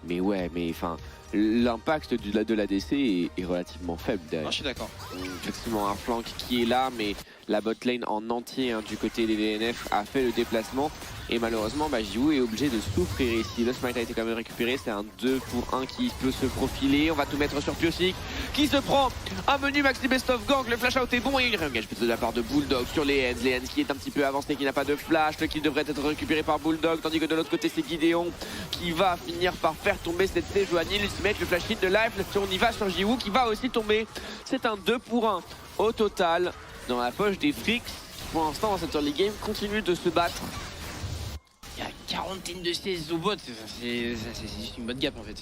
Mais ouais, mais enfin, l'impact de l'ADC est relativement faible derrière. Non, je suis d'accord. Effectivement, un flank qui est là, mais la bot lane en entier du côté des DNF a fait le déplacement. Et malheureusement, JiWu est obligé de souffrir ici. Le smite a été quand même récupéré. C'est un 2 pour 1 qui peut se profiler. On va tout mettre sur Pyosik qui se prend un menu maxi best of gang. Le flash out est bon et il réengage plutôt de la part de Bulldog sur les Hands. Les Hands qui est un petit peu avancé, qui n'a pas de flash. Le kill devrait être récupéré par Bulldog. Tandis que de l'autre côté, c'est Gideon qui va finir par faire tomber cette Sejuani. L'ultimate, le flash hit de life. On y va sur JiWu qui va aussi tomber. C'est un 2 pour 1 au total dans la poche des Frix. Pour l'instant, dans cette early game, continue de se battre. Il y a quarantaine de CS au bot, c'est juste une bonne gap en fait.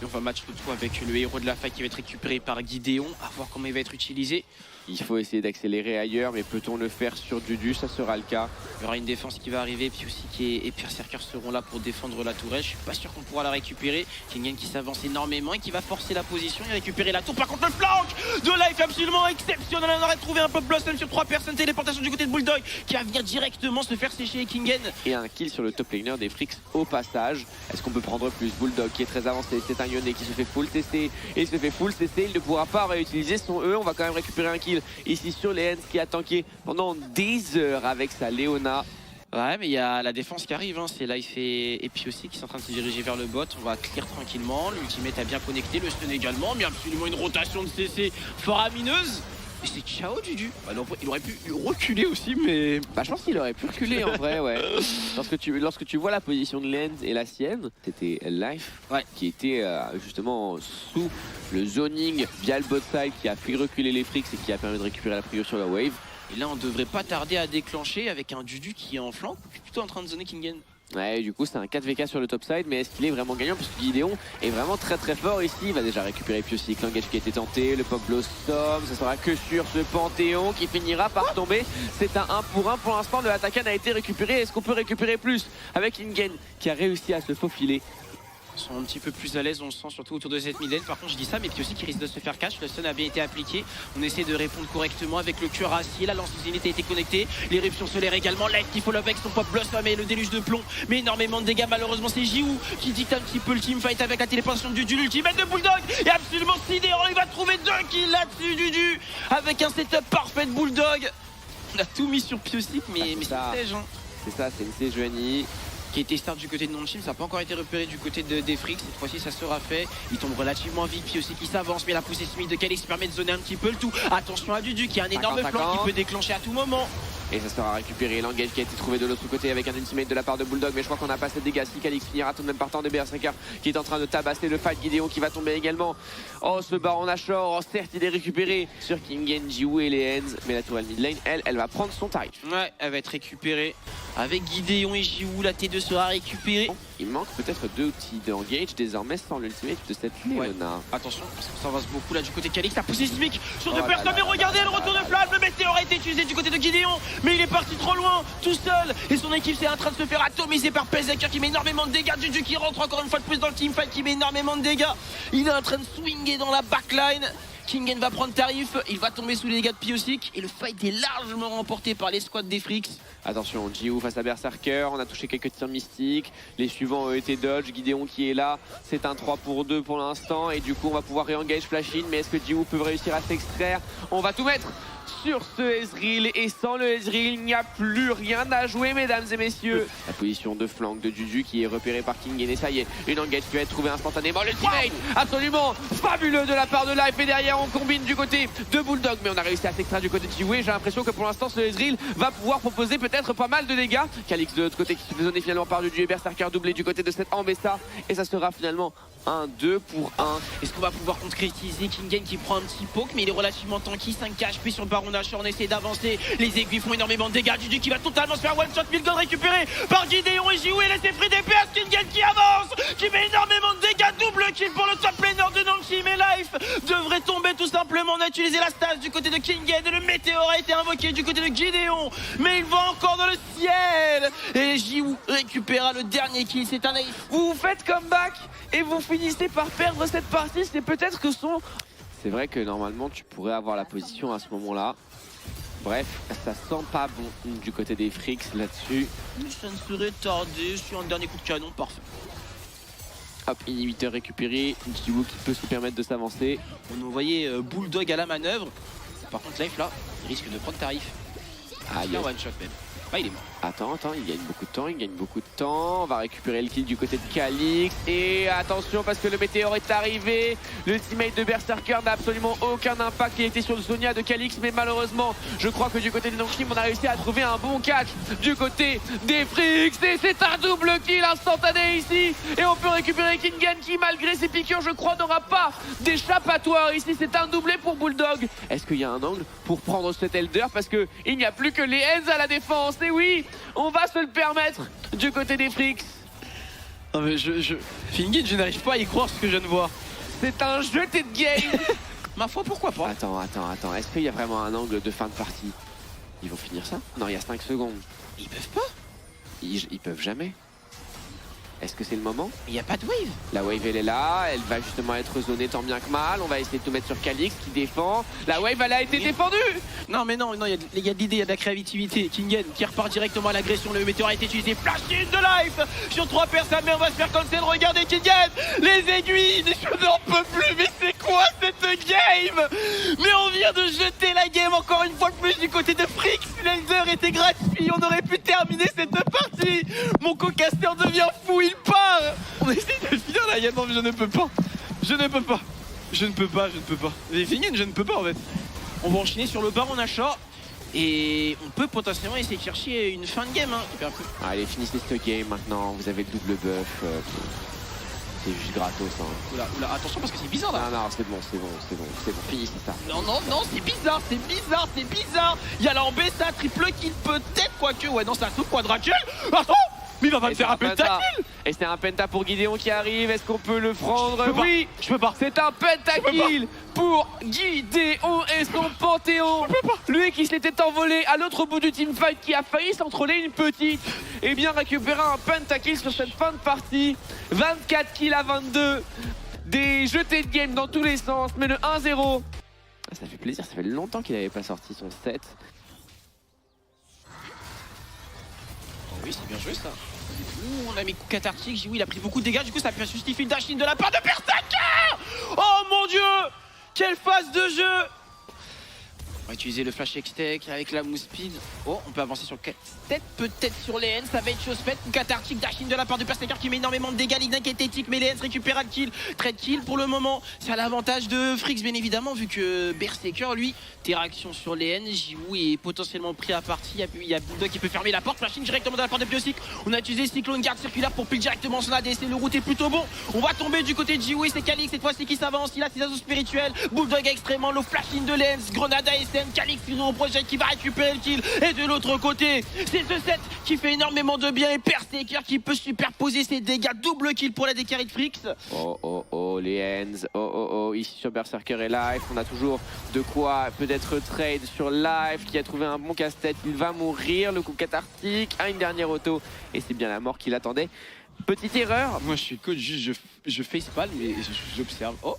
Et on va match le tout avec le héros de la faille qui va être récupéré par Gideon, à voir comment il va être utilisé. Il faut essayer d'accélérer ailleurs, mais peut-on le faire sur Dudu? Ça sera le cas. Il y aura une défense qui va arriver, puis aussi et Berserker seront là pour défendre la tourelle. Je suis pas sûr qu'on pourra la récupérer. Kingen qui s'avance énormément et qui va forcer la position et récupérer la tour. Par contre, le flank de Life absolument exceptionnel. On aurait trouvé un peu Blossom sur 3 personnes. Téléportation du côté de Bulldog qui va venir directement se faire sécher Kingen. Et un kill sur le top laner des Frix au passage. Est-ce qu'on peut prendre plus? Bulldog qui est très avancé. C'est un Yone qui se fait full TC. Et il se fait full TC. Il ne pourra pas réutiliser son E. On va quand même récupérer un kill ici sur les Hands qui a tanké pendant des heures avec sa Leona. Ouais, mais il y a la défense qui arrive, c'est Life et puis aussi qui sont en train de se diriger vers le bot. On va clear tranquillement, l'ultimate a bien connecté, le stun également, mais absolument une rotation de CC faramineuse. Et c'est ciao Dudu. Il aurait pu reculer aussi, mais... je pense qu'il aurait pu reculer en vrai, ouais. Lorsque tu vois la position de Lens et la sienne, c'était Life qui était justement sous le zoning via le bot side qui a fait reculer les Frix et qui a permis de récupérer la prio sur la wave. Et là on devrait pas tarder à déclencher avec un Dudu qui est en flanc, plutôt en train de zoner Kingen. Ouais, du coup c'est un 4vk sur le top side, mais est-ce qu'il est vraiment gagnant? Parce que Gideon est vraiment très fort ici. Il va déjà récupérer Pyosik, l'engage qui a été tenté, le pop blossom, ça sera que sur ce Panthéon qui finira par tomber. C'est un 1 pour 1 pour l'instant, le Atakan a été récupéré. Est-ce qu'on peut récupérer plus avec Ingen qui a réussi à se faufiler? Ils sont un petit peu plus à l'aise, on le sent surtout autour de cette mid lane. Par contre je dis ça, mais puis aussi qui risque de se faire cash. Le stun a bien été appliqué. On essaie de répondre correctement avec le cuirassier. La lance-unité a été connectée. L'éruption solaire également. Light qui follow avec son pop blossom et le déluge de plomb. Mais énormément de dégâts. Malheureusement c'est JiWu qui dicte un petit peu le teamfight avec la téléportation du l'ultimate de Bulldog. Et absolument sidérant, il va trouver 2 kills là-dessus Dudu. Avec un setup parfait de Bulldog. On a tout mis sur Pyosik, mais c'est sèche. C'est ça, c'est une Sejuani qui était start du côté de Nonchim, ça n'a pas encore été repéré du côté des Frix. Cette fois-ci ça sera fait, il tombe relativement vite, puis aussi qui s'avance, mais la poussée Smith de Calix permet de zoner un petit peu le tout. Attention à Dudu qui a un énorme flanc qui peut déclencher à tout moment. Et ça sera récupéré, l'engage qui a été trouvé de l'autre côté avec un ultimate de la part de Bulldog, mais je crois qu'on a passé des dégâts. Si Calix finira tout de même partant de Berserker qui est en train de tabasser le fight. Gideon qui va tomber également. Oh, ce Baron Nashor, certes il est récupéré sur Kingen, JiWu et les Hands, mais la tourelle mid lane, elle va prendre son tarif. Ouais, elle va être récupérée. Avec Gideon et JiWu, la T2 sera récupérée. Il manque peut-être 2 outils d'engage désormais sans l'ultimate de cette Leona. Attention, parce que ça avance beaucoup là du côté de Calix. La poussée sismique sur 2 personnes, mais regardez le retour de flamme. Le météore a été utilisé du côté de Gideon, mais il est parti trop loin, tout seul. Et son équipe c'est en train de se faire atomiser par Berserker qui met énormément de dégâts. Dudu qui rentre encore une fois de plus dans le teamfight, qui met énormément de dégâts. Il est en train de swinger dans la backline. Kingen va prendre tarif, il va tomber sous les dégâts de Pyosik et le fight est largement remporté par les squads des Frix. Attention, JiWu face à Berserker, on a touché quelques tirs mystiques, les suivants ont été dodge, Gideon qui est là, c'est un 3 pour 2 pour l'instant et du coup on va pouvoir réengage Flash-in, mais est-ce que JiWu peut réussir à s'extraire? On va tout mettre sur ce Ezreal et sans le Ezreal, il n'y a plus rien à jouer mesdames et messieurs. La position de flanc de Dudu qui est repérée par Kingen et ça y est, une engage qui va être trouvée instantanément. L'ultimate absolument fabuleux de la part de Life et derrière on combine du côté de Bulldog, mais on a réussi à s'extraire du côté de JiWu et j'ai l'impression que pour l'instant ce Ezreal va pouvoir proposer peut-être pas mal de dégâts. Calix de l'autre côté qui se fait zoner finalement par Dudu et Berserker doublé du côté de cette Ambessa et ça sera finalement un 2 pour 1. Est-ce qu'on va pouvoir concrétiser Kingen qui prend un petit poke, mais il est relativement tanky, 5 HP sur le Baron Nashor, on essaie d'avancer, les aiguilles font énormément de dégâts, Dudu qui va totalement se faire one shot, Milgon récupéré par Gideon et JiWu et laissé free DPS, Kingen qui avance, qui met énormément de dégâts, double kill pour le top laner de Nonchim et Life devrait tomber tout simplement. On a utilisé la stage du côté de Kingen et le météore a été invoqué du côté de Gideon, mais il va encore dans le ciel et JiWu récupérera le dernier kill, c'est un naïf. Vous faites comeback et vous finissez par perdre cette partie, c'est peut-être que son... C'est vrai que normalement tu pourrais avoir la position à ce moment-là. Bref, ça sent pas bon du côté des Frix là-dessus. Ça ne serait tardé sur un dernier coup de canon, parfait. Hop, inhibiteur récupéré, Jiwoo qui peut se permettre de s'avancer. On nous voyait Bulldog à la manœuvre. Par contre, Life là, il risque de prendre tarif. Ah, Il a one shot même. Ah, il est mort. Attends, il gagne beaucoup de temps, On va récupérer le kill du côté de Calix. Et attention parce que le météore est arrivé. Le teammate de Berserker n'a absolument aucun impact. Il était sur le Sonia de Calix, mais malheureusement, je crois que du côté des Nongshim, on a réussi à trouver un bon catch du côté des Frix. Et c'est un double kill instantané ici. Et on peut récupérer Kingen qui, malgré ses piqûres, je crois, n'aura pas d'échappatoire. Ici, c'est un doublé pour Bulldog. Est-ce qu'il y a un angle pour prendre cet Elder? Parce qu'il n'y a plus que les Hands à la défense. Et oui, on va se le permettre du côté des Frix. Non mais Fingin, je n'arrive pas à y croire ce que je viens de voir. C'est un jeté de game. Ma foi, pourquoi pas? Attends. Est-ce qu'il y a vraiment un angle de fin de partie? Ils vont finir ça? Non, il y a 5 secondes. Ils peuvent pas. Ils peuvent jamais. Est-ce que c'est le moment? Il n'y a pas de wave. La wave elle est là, elle va justement être zonée tant bien que mal. On va essayer de tout mettre sur Calix qui défend. La wave elle a été défendue. Non mais non, il y a de l'idée, il y a de la créativité. Kingen qui repart directement à l'agression. Le météore a été utilisé. Flash in de life sur 3 personnes, mais on va se faire cancel. Regardez Kingen, les aiguilles. Je n'en peux plus. Mais c'est quoi cette game? Mais on vient de jeter la game encore une fois de plus du côté de Frix. L'Elder était gratuit. On aurait pu terminer cette partie. Mon co-caster devient fou. Il part. On essaie de finir la game. Non mais je ne peux pas. Les Fingin, je ne peux pas en fait. On va enchaîner sur le baron achat. Et on peut potentiellement essayer de chercher une fin de game. Hein. Allez, finissez cette game maintenant. Vous avez le double buff. C'est juste gratos. Hein. Oula, attention parce que c'est bizarre là. Non, c'est bon. Finissez ça. Non, c'est bizarre. Il y a l'embessa, triple kill peut-être, quoique. Ouais, non, c'est un truc quadra-kill. Attends, mais il va pas me faire un pentakill. Et c'est un penta pour Gideon qui arrive. Est-ce qu'on peut le prendre? Oui, je peux pas. C'est un pentakill pour Gideon et son Panthéon. Lui qui s'était envolé à l'autre bout du teamfight, qui a failli s'entrôler une petite. Et bien récupérer un pentakill sur cette fin de partie. 24 kills à 22. Des jetés de game dans tous les sens. Mais le 1-0. Ça fait plaisir, ça fait longtemps qu'il n'avait pas sorti son set. Oh oui, c'est bien joué ça. Ouh, on a mis coup cathartique, Jiwoo il a pris beaucoup de dégâts, du coup ça peut justifier une dash-in de la part de Berserker. Oh mon dieu, quelle phase de jeu. On va utiliser le flash X-Tech avec la mousse speed. Oh, on peut avancer sur le 4 peut-être sur les Hens, ça va être chose faite. Coup cathartique, dash-in de la part de Berserker qui met énormément de dégâts, Lignac est éthique, mais les Hens récupèrent le kill. Trade kill pour le moment, c'est à l'avantage de Frix bien évidemment, vu que Berserker lui, interaction sur les Hens, Jiwoo est potentiellement pris à partie. Il y a Bulldog qui peut fermer la porte, flashing directement dans la part de Pyosic. On a utilisé Cyclone Garde circulaire pour pile directement son ADC, le route est plutôt bon. On va tomber du côté de Jiwoo et c'est Calix cette fois-ci qui s'avance, il a ses assauts spirituels. Bulldog extrêmement low, flashing de Lens, grenade ASM, Calix au projet qui va récupérer le kill. Et de l'autre côté, c'est ce set qui fait énormément de bien et Berserker qui peut superposer ses dégâts. Double kill pour la décarré de Frix. Oh, les hands. Ici sur Berserker et Life, on a toujours de quoi peut-être trade sur Life qui a trouvé un bon casse-tête. Il va mourir, le coup cathartique, une dernière auto et c'est bien la mort qui l'attendait. Petite erreur. Moi je suis coach, juste je facepalm mais j'observe. Oh,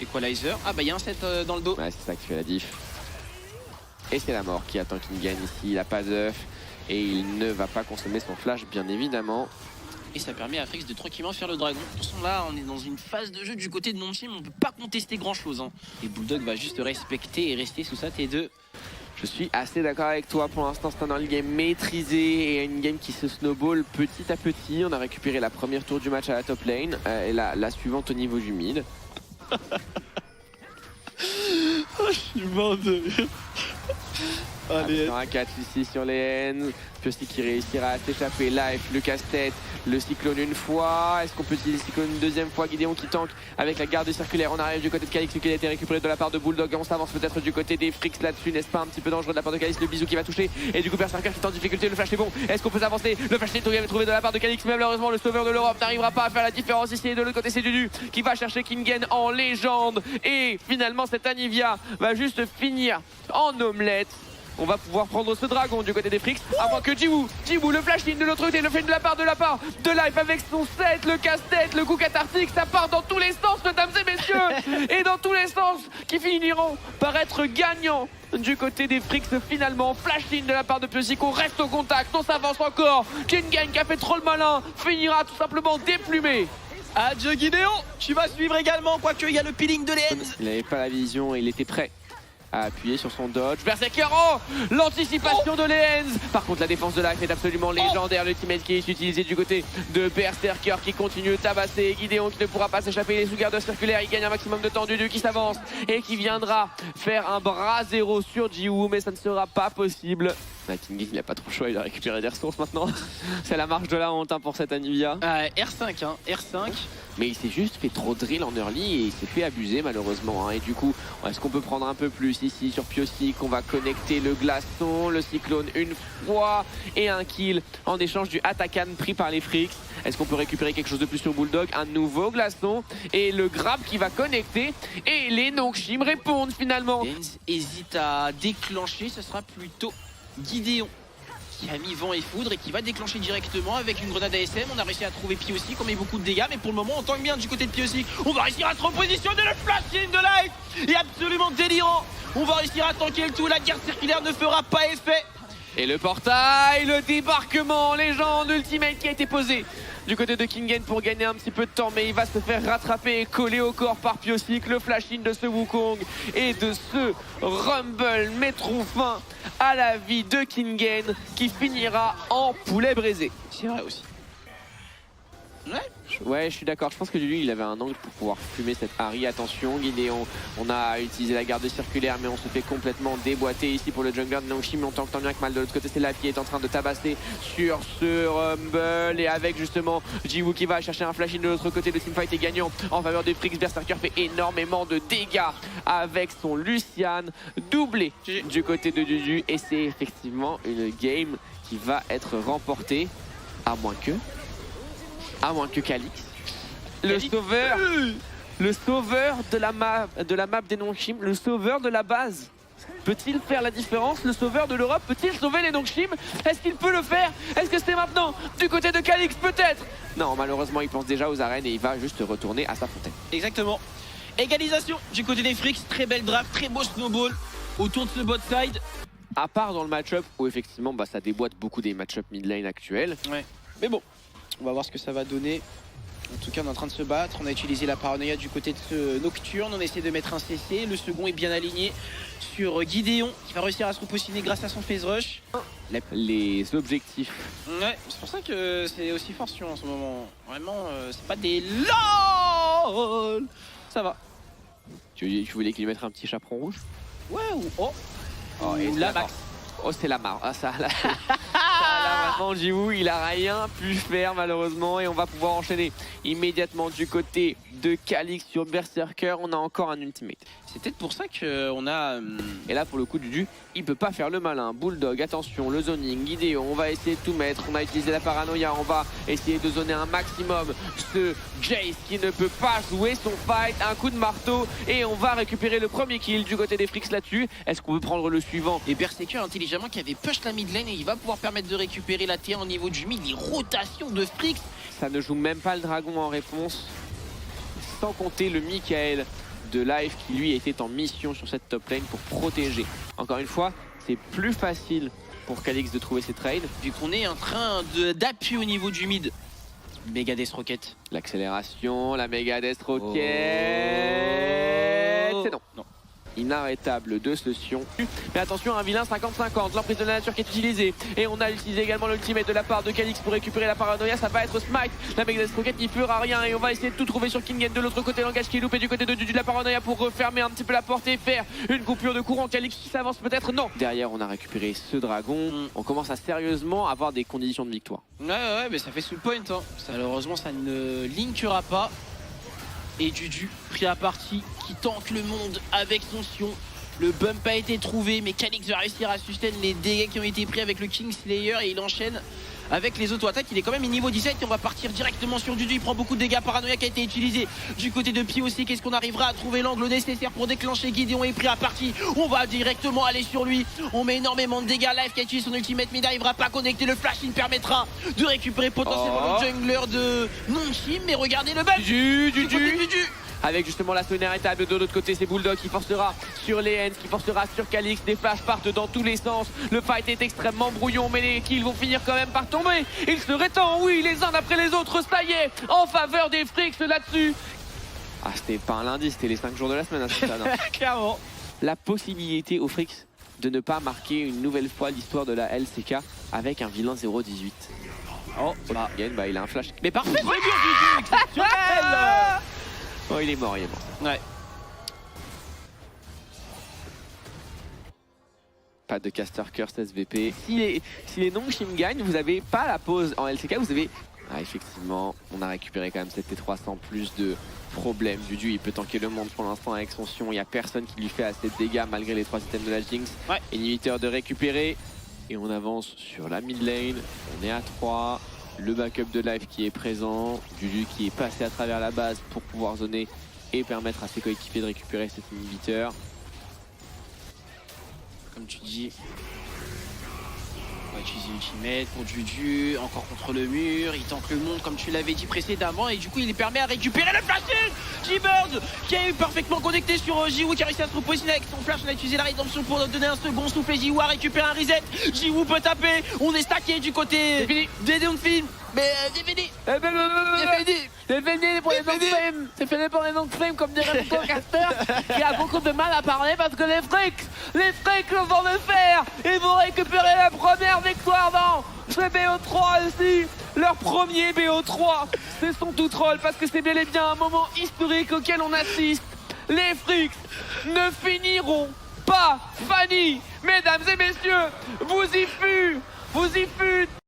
Equalizer. Ah bah il y a un set dans le dos. Ouais, c'est ça qui fait la diff. Et c'est la mort qui attend Kingen ici, il n'a pas d'œuf et il ne va pas consommer son flash bien évidemment. Et ça permet à Frix de tranquillement faire le dragon. De toute façon là on est dans une phase de jeu du côté de Nongshim, on peut pas contester grand chose. Et Bulldog va juste respecter et rester sous sa T2. Je suis assez d'accord avec toi, pour l'instant c'est un early game maîtrisé et une game qui se snowball petit à petit. On a récupéré la première tour du match à la top lane et la suivante au niveau du mid. Je suis mort de rire. Allez. Un catch ici sur les Hens. Pyosic qui réussira à s'échapper. Life, le casse-tête, le cyclone une fois. Est-ce qu'on peut utiliser le cyclone une deuxième fois? Gideon qui tank avec la garde circulaire. On arrive du côté de Calix, qui a été récupéré de la part de Bulldog. On s'avance peut-être du côté des Frix là-dessus, n'est-ce pas? Un petit peu dangereux de la part de Calix. Le bisou qui va toucher. Et du coup, Berserker qui est en difficulté. Le flash est bon. Est-ce qu'on peut s'avancer? Le flash est trouvé de la part de Calix. Mais malheureusement, le sauveur de l'Europe n'arrivera pas à faire la différence ici. Et de l'autre côté, c'est Dudu qui va chercher Kingen en légende. Et finalement, cette Anivia va juste finir en omelette. On va pouvoir prendre ce dragon du côté des Frix, à moins que Jiwoo, le flash in de l'autre côté, le fait de la part de Life avec son set, le casse-tête, le coup cathartique, ça part dans tous les sens, mesdames et messieurs, et dans tous les sens, qui finiront par être gagnants du côté des Frix finalement. Flash in de la part de Pyosic, on reste au contact, on s'avance encore. Kingen qui a fait trop le malin finira tout simplement déplumé. Adieu Gideon, tu vas suivre également, quoique il y a le peeling de Lens. Il n'avait pas la vision et il était prêt à appuyer sur son dodge. Berserker, oh, l'anticipation de Lens. Par contre, la défense de Life est absolument légendaire. L'ultimate qui est utilisé du côté de Berserker qui continue de tabasser. Gideon qui ne pourra pas s'échapper. Les sous-gardes circulaires, il gagne un maximum de temps. Dudu qui s'avance et qui viendra faire un bras zéro sur Jiwoo, mais ça ne sera pas possible. King, il n'a pas trop le choix, il a récupéré des ressources maintenant. C'est la marche de la honte pour cette Anivia. R5, hein, R5. Mais il s'est juste fait trop drill en early et il s'est fait abuser malheureusement. Et du coup, est-ce qu'on peut prendre un peu plus ici sur Pyosik? On va connecter le glaçon, le cyclone une fois et un kill en échange du Atakan pris par les Fricks. Est-ce qu'on peut récupérer quelque chose de plus sur Bulldog? Un nouveau glaçon et le grab qui va connecter. Et les Nongshim répondent finalement. Lens hésite à déclencher, ce sera plutôt Gideon qui a mis vent et foudre et qui va déclencher directement avec une grenade ASM. On a réussi à trouver Pyosik, on met beaucoup de dégâts, mais pour le moment on tank bien du côté de Pyosik. On va réussir à se repositionner, le flashing de Life est absolument délirant. On va réussir à tanker le tout, la guerre circulaire ne fera pas effet. Et le portail, le débarquement, légende ultimate qui a été posé du côté de Kingen pour gagner un petit peu de temps, mais il va se faire rattraper et coller au corps par Pyosik. Le flash-in de ce Wukong et de ce Rumble mettront fin à la vie de Kingen qui finira en poulet braisé. C'est vrai aussi. Ouais, je suis d'accord. Je pense que lui, il avait un angle pour pouvoir fumer cette Harry. Attention, Gideon, on a utilisé la garde circulaire, mais on se fait complètement déboîter ici pour le jungler de Nongshim. Mais on tente tant bien que mal. De l'autre côté, c'est Life qui est en train de tabasser sur ce Rumble. Et avec justement Jiwoo qui va chercher un flash-in de l'autre côté. Le teamfight est gagnant en faveur des Fricks. Berserker fait énormément de dégâts avec son Lucian doublé du côté de Dudu. Et c'est effectivement une game qui va être remportée, à moins que Calix, le sauveur de la map des Nongshim, le sauveur de la base. Peut-il faire la différence? Le sauveur de l'Europe peut-il sauver les Nongshim? Est-ce qu'il peut le faire? Est-ce que c'est maintenant du côté de Calix? Peut-être. Non, malheureusement, il pense déjà aux arènes et il va juste retourner à sa fontaine. Exactement. Égalisation du côté des Fricks, très belle draft, très beau snowball autour de ce bot side. À part dans le match-up où effectivement ça déboîte beaucoup des match-up mid lane actuels. Ouais. Mais bon, on va voir ce que ça va donner. En tout cas, on est en train de se battre. On a utilisé la paranoïa du côté de ce Nocturne. On essaie de mettre un CC. Le second est bien aligné sur Gideon qui va réussir à se repositionner grâce à son phase rush. Les objectifs. Ouais, c'est pour ça que c'est aussi fort en ce moment. Vraiment, c'est pas des LOL. Ça va. Tu voulais qu'il lui mette un petit chaperon rouge? Ouais, ou oh. Oh, et la max. Oh, c'est la marre. Ah, ça, là, vraiment, Jiwoo, il a rien pu faire malheureusement. Et on va pouvoir enchaîner immédiatement du côté de Calix sur Berserker. On a encore un ultimate. C'est peut-être pour ça qu'on a... Et là, pour le coup, Dudu, il peut pas faire le malin. Bulldog, attention, le zoning, Gideon, on va essayer de tout mettre. On a utilisé la paranoïa, on va essayer de zoner un maximum. Ce Jace qui ne peut pas jouer son fight. Un coup de marteau et on va récupérer le premier kill du côté des Fricks là-dessus. Est-ce qu'on peut prendre le suivant? Et Berserker intelligemment qui avait push la mid lane et il va pouvoir permettre de récupérer la T1 au niveau du mid. Les rotations de Fricks. Ça ne joue même pas le dragon en réponse. Sans compter le Michael de Life qui lui était en mission sur cette top lane pour protéger. Encore une fois, c'est plus facile pour Calix de trouver ses trades. Vu qu'on est en train d'appuyer au niveau du mid. Mega Death Rocket. L'accélération, la Mega Death Rocket. C'est non. Inarrêtable de ce Sion. Mais attention, un vilain 50-50, l'emprise de la nature qui est utilisée. Et on a utilisé également l'ultimate de la part de Calix pour récupérer la paranoïa. Ça va être Smite. La Mega Death Rocket n'y fera rien. Et on va essayer de tout trouver sur Kingen. De l'autre côté, l'engage qui est loupé du côté de la paranoïa pour refermer un petit peu la porte et faire une coupure de courant. Calix qui s'avance peut-être. Non. Derrière, on a récupéré ce dragon. On commence à sérieusement avoir des conditions de victoire. Ouais, mais ça fait sous le point. Hein. Malheureusement, ça ne linkera pas. Et Dudu pris à partie qui tank le monde avec son Sion. Le bump a été trouvé mais Calix va réussir à sustain les dégâts qui ont été pris avec le Kingslayer et il enchaîne avec les auto-attaques. Il est quand même niveau 17 et on va partir directement sur Dudu. Il prend beaucoup de dégâts. Paranoïa qui a été utilisé du côté de Pi aussi. Qu'est-ce qu'on arrivera à trouver l'angle nécessaire pour déclencher? Gideon est pris à partie. On va directement aller sur lui. On met énormément de dégâts. Life qui a utilisé son ultimate mais n'arrivera pas à connecter. Le flash il permettra de récupérer potentiellement le jungler de Nongshim. Mais regardez le bump Dudu avec justement la sonnerie table. De l'autre côté, c'est Bulldog qui forcera sur les Hens, qui forcera sur Calix. Des flashs partent dans tous les sens. Le fight est extrêmement brouillon, mais les kills vont finir quand même par tomber. Il serait temps, oui, les uns après les autres, ça y est, en faveur des Frix là-dessus. Ah, c'était pas un lundi, c'était les 5 jours de la semaine à ce stade. Clairement. La possibilité aux Frix de ne pas marquer une nouvelle fois l'histoire de la LCK avec un vilain 0-18. Oh, Bah, il a un flash. mais parfait, c'est bien, exceptionnel. Oh, il est mort, il est mort. Ouais. Pas de caster curse SVP. Si les Nongshim gagnent, vous n'avez pas la pause en LCK, vous avez... Ah, effectivement, on a récupéré quand même cette T300, plus de problèmes. Juju, il peut tanker le monde pour l'instant avec son Sion. Il n'y a personne qui lui fait assez de dégâts malgré les 3 items de la Jinx. Ouais. Inhibiteur de récupérer. Et on avance sur la mid lane. On est à 3. Le backup de life qui est présent. Juju qui est passé à travers la base pour pouvoir zoner et permettre à ses coéquipiers de récupérer cet inhibiteur. Comme tu dis, on va utiliser Ultimate pour Juju, encore contre le mur, il tank le monde comme tu l'avais dit précédemment et du coup il lui permet à récupérer le flashing. G-Bird qui a eu parfaitement connecté sur Jiwoo qui a réussi à se repositionner avec son flash. On a utilisé la rédemption pour donner un second souffle et Jiwoo a récupéré un reset. Jiwoo peut taper, on est stacké du côté des Doomfin. Mais c'est fini. C'est fini pour les Nongflame. C'est fini pour les Nongflame, comme dirait mon caster, qui a beaucoup de mal à parler parce que les Frix vont le faire. Ils vont récupérer la première victoire dans ce BO3 aussi. Leur premier BO3. C'est son tout troll parce que c'est bel et bien un moment historique auquel on assiste. Les Frix ne finiront pas Fanny. Mesdames et messieurs, vous y fûtes.